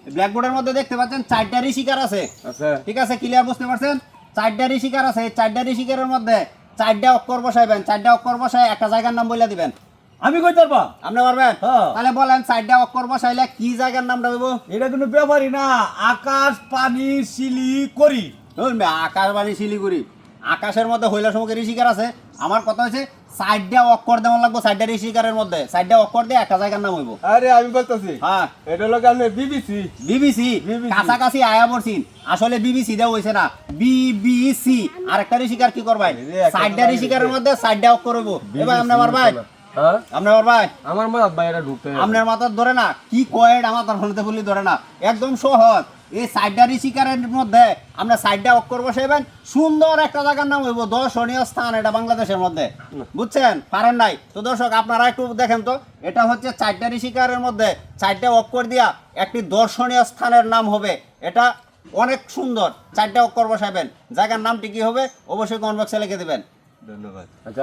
ব্ল্যাকবোর্ডের মধ্যে দেখতে পাচ্ছেন 4টা ঋষিকার আছে। আচ্ছা ঠিক আছে, ক্লিয়ার বুঝতে পারছেন? 4টা ঋষিকার আছে। এই 4টা ঋষিকারের মধ্যে 4টা অক্ষর বসাইবেন। 4টা অক্ষর বসায় একটা জায়গার নাম বলে দিবেন। আমি কই পারবা? আপনি পারবেন? হ্যাঁ। তাহলে বলেন 4টা অক্ষর বসাইলে কি জায়গার নামটা হইব? এটা কোনো ব্যাপারই না। আকাশ পানি শিলি করি। শুনবে, আকাশবাণী শিলিগুড়ি। আকাশের মধ্যে হইলা সমুখে ঋষিকার আছে। আমার কথা হচ্ছে 4টা অক্ষর দেওয়া লাগবে। 4টা ঋষিকারের মধ্যে 4টা অক্ষর দিয়ে একটা জায়গার নাম হইব। আরে আমি বলতেছি হ্যাঁ, এটা লোক আমি বিবিসি। বিবিসি। BBC কাছাকাছি আয়া পড়ছিন, আসলে বিবিসি দেওয়া হয়েছে না, বিবিসি। আর একটা ঋষিকার কি করবাই? 4টা ঋষিকারের মধ্যে 4টা অক্ষর হইব। এবার আপনি পারবাই? হ্যাঁ আপনি পারবাই? আমার মা বাইরে ঢুকতে আপনার মাথার ধরে না, কি কয় আমার তার ফোনতে বললি ধরে না, একদম সহজ। এই 4টা ঋষিকারের মধ্যে আমরা 4টা অক্ষর বসাইবেন, সুন্দর একটা জায়গার নাম হইব, দর্শনীয় স্থান। এটা বাংলাদেশের মধ্যে, বুঝছেন? পারেন নাই তো দর্শক, আপনারা একটু দেখেন তো। এটা হচ্ছে 4টা ঋষিকারের মধ্যে 4টা অক্ষর দিয়া একটি দর্শনীয় স্থানের নাম হবে। এটা অনেক সুন্দর। 4টা অক্ষর বসাইবেন, জায়গার নামটি কি হবে অবশ্যই কমেন্ট বক্সে লিখে দিবেন। ধন্যবাদ। আচ্ছা।